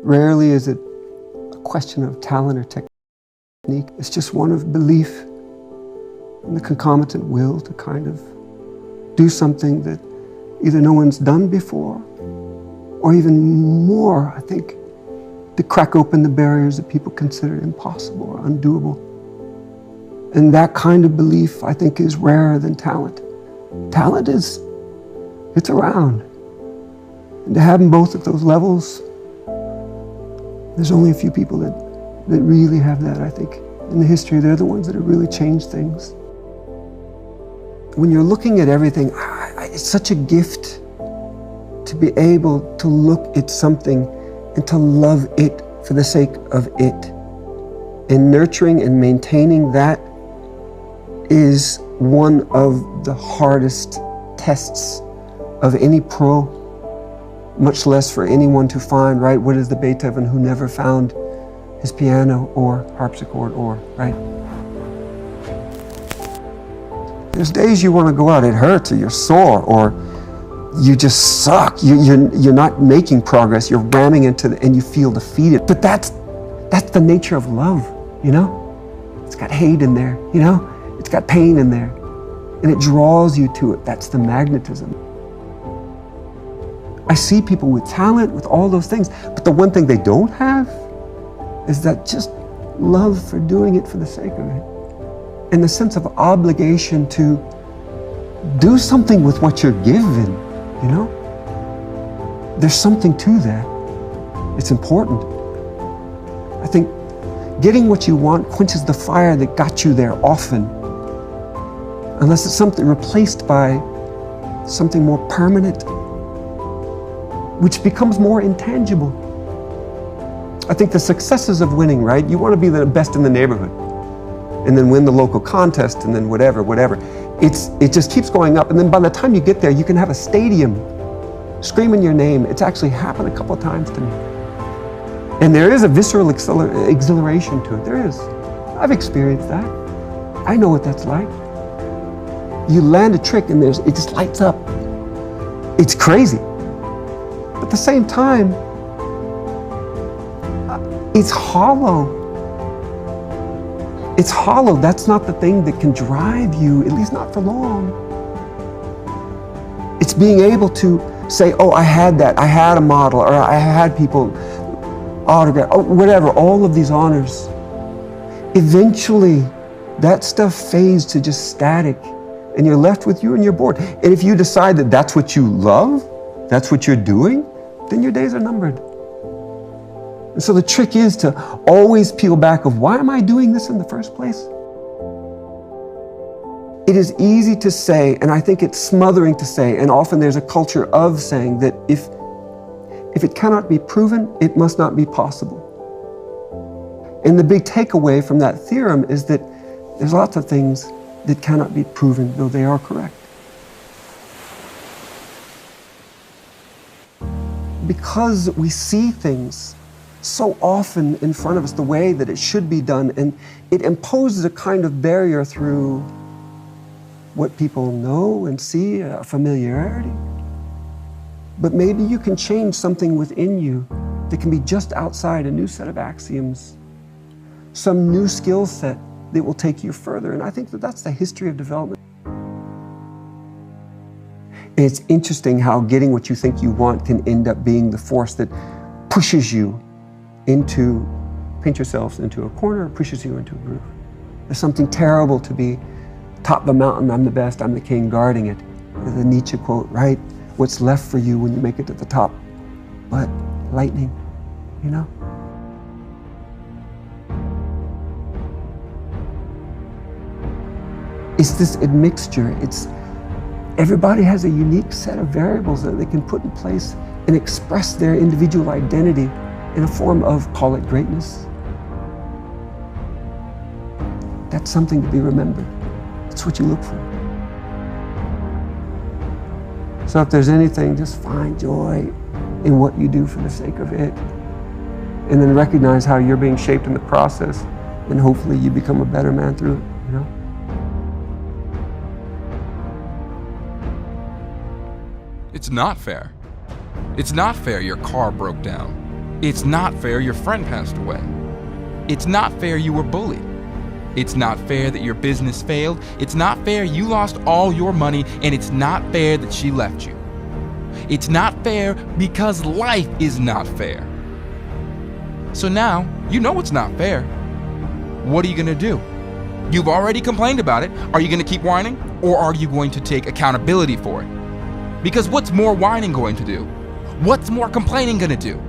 Rarely is it a question of talent or technique. It's just one of belief and the concomitant will to kind of do something that either no one's done before, or even more, I think, to crack open the barriers that people consider impossible or undoable. And that kind of belief, I think, is rarer than talent. Talent it's around. And to have them both at those levels, there's only a few people that really have that, I think. In the history, they're the ones that have really changed things. When you're looking at everything, it's such a gift to be able to look at something and to love it for the sake of it. And nurturing and maintaining that is one of the hardest tests of any pro, much less for anyone to find, right? What is the Beethoven who never found his piano or harpsichord or, right? There's days you want to go out, it hurts, or you're sore, or you just suck. You're not making progress. You're ramming into and you feel defeated. But that's the nature of love, you know? It's got hate in there, you know? It's got pain in there. And it draws you to it. That's the magnetism. I see people with talent, with all those things, but the one thing they don't have is that just love for doing it for the sake of it. And the sense of obligation to do something with what you're given, you know? There's something to that. It's important. I think getting what you want quenches the fire that got you there often, unless it's something replaced by something more permanent, which becomes more intangible. I think the successes of winning, right? You want to be the best in the neighborhood, and then win the local contest, and then whatever. It just keeps going up, and then by the time you get there, you can have a stadium screaming your name. It's actually happened a couple of times to me. And there is a visceral exhilaration to it. There is. I've experienced that. I know what that's like. You land a trick and it just lights up. It's crazy. But at the same time, it's hollow. It's hollow. That's not the thing that can drive you, at least not for long. It's being able to say, oh, I had that. I had a model, or I had people autograph, oh, whatever, all of these honors. Eventually, that stuff fades to just static, and you're left with you and you're bored. And if you decide that that's what you love, that's what you're doing, then your days are numbered. And so the trick is to always peel back of, why am I doing this in the first place? It is easy to say, and I think it's smothering to say, and often there's a culture of saying that if it cannot be proven, it must not be possible. And the big takeaway from that theorem is that there's lots of things that cannot be proven, though they are correct. Because we see things so often in front of us the way that it should be done, and it imposes a kind of barrier through what people know and see, a familiarity. But maybe you can change something within you that can be just outside a new set of axioms, some new skill set that will take you further. And I think that that's the history of development. And it's interesting how getting what you think you want can end up being the force that pushes you into, paint yourselves into a corner, pushes you into a groove. There's something terrible to be top of a mountain, I'm the best, I'm the king, guarding it. The Nietzsche quote, right? What's left for you when you make it to the top? But lightning, you know? It's this admixture. Everybody has a unique set of variables that they can put in place and express their individual identity in a form of, call it greatness. That's something to be remembered. That's what you look for. So if there's anything, just find joy in what you do for the sake of it. And then recognize how you're being shaped in the process, and hopefully you become a better man through it, you know? It's not fair. It's not fair your car broke down. It's not fair your friend passed away. It's not fair you were bullied. It's not fair that your business failed. It's not fair you lost all your money, and it's not fair that she left you. It's not fair because life is not fair. So now, you know it's not fair. What are you gonna do? You've already complained about it. Are you gonna keep whining? Or are you going to take accountability for it? Because what's more whining going to do? What's more complaining gonna do?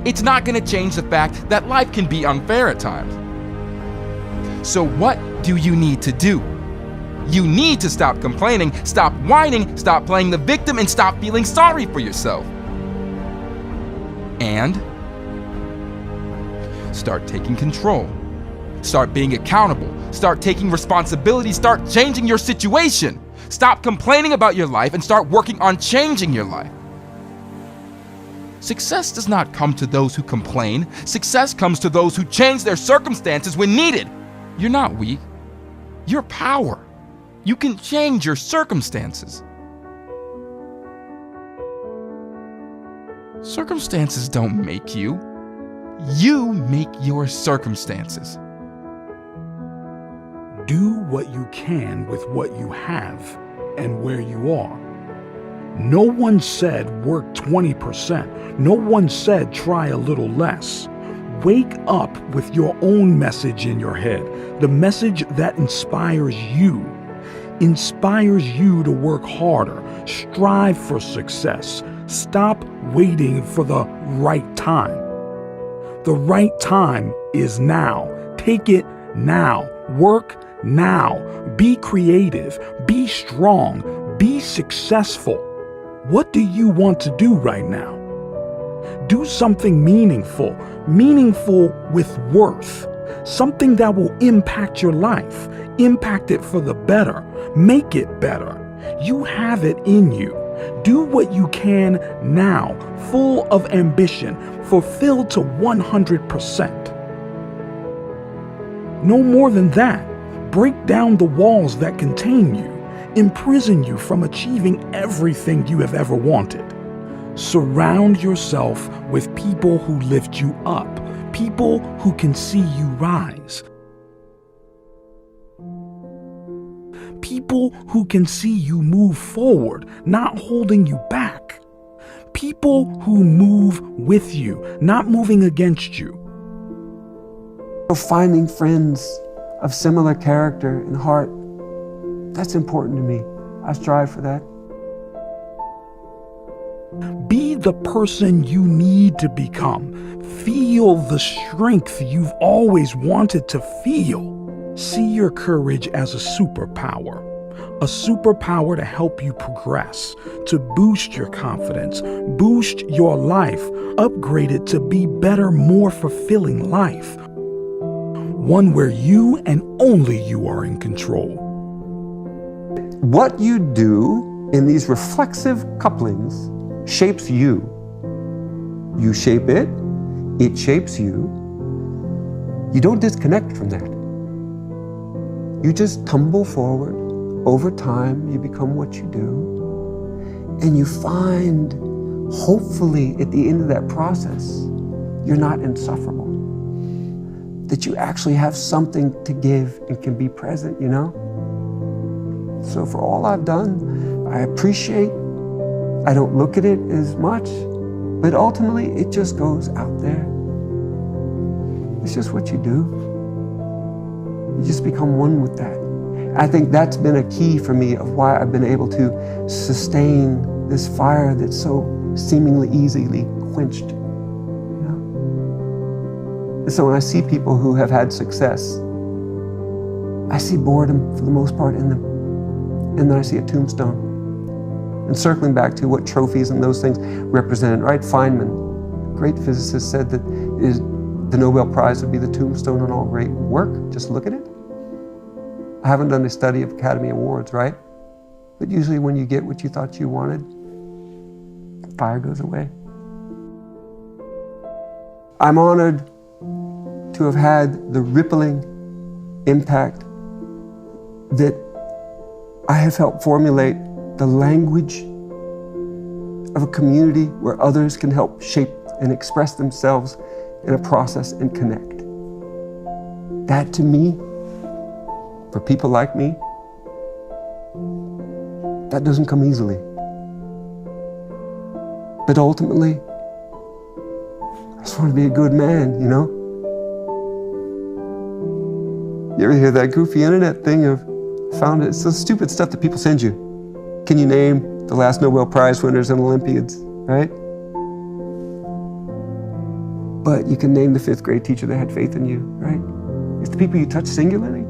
It's not gonna change the fact that life can be unfair at times. So what do you need to do? You need to stop complaining, stop whining, stop playing the victim, and stop feeling sorry for yourself. And start taking control. Start being accountable. Start taking responsibility. Start changing your situation. Stop complaining about your life and start working on changing your life. Success does not come to those who complain. Success comes to those who change their circumstances when needed. You're not weak. You're power. You can change your circumstances. Circumstances don't make you. You make your circumstances. Do what you can with what you have and where you are. No one said work 20%. No one said try a little less. Wake up with your own message in your head, the message that inspires you. Inspires you to work harder, strive for success. Stop waiting for the right time. The right time is now. Take it now. Work now. Be creative. Be strong. Be successful. What do you want to do right now? Do something meaningful with worth. Something that will impact your life. Impact it for the better. Make it better. You have it in you. Do what you can now, full of ambition, fulfilled to 100%. No more than that. Break down the walls that contain you, imprison you from achieving everything you have ever wanted. Surround yourself with people who lift you up, people who can see you rise. People who can see you move forward, not holding you back. People who move with you, not moving against you. Finding friends of similar character and heart, that's important to me. I strive for that. Be the person you need to become. Feel the strength you've always wanted to feel. See your courage as a superpower to help you progress, to boost your confidence, boost your life, upgrade it to be better, more fulfilling life. One where you and only you are in control. What you do in these reflexive couplings shapes you. You shape it, it shapes you. You don't disconnect from that. You just tumble forward. Over time, you become what you do. And you find, hopefully, at the end of that process, you're not insufferable. That you actually have something to give and can be present, you know? So for all I've done, I appreciate. I don't look at it as much, but ultimately it just goes out there. It's just what you do. You just become one with that. I think that's been a key for me of why I've been able to sustain this fire that's so seemingly easily quenched. You know? And so when I see people who have had success, I see boredom for the most part in them. And then I see a tombstone. And circling back to what trophies and those things represented, right? Feynman, great physicist, said that the Nobel Prize would be the tombstone on all great work. Just look at it. I haven't done a study of Academy Awards, right? But usually when you get what you thought you wanted, the fire goes away. I'm honored to have had the rippling impact that I have helped formulate the language of a community where others can help shape and express themselves in a process and connect. That to me, for people like me, that doesn't come easily. But ultimately, I just want to be a good man, you know? You ever hear that goofy internet thing of, found it? It's the stupid stuff that people send you. Can you name the last Nobel Prize winners and Olympiads, right? But you can name the 5th grade teacher that had faith in you, right? It's the people you touch singularly.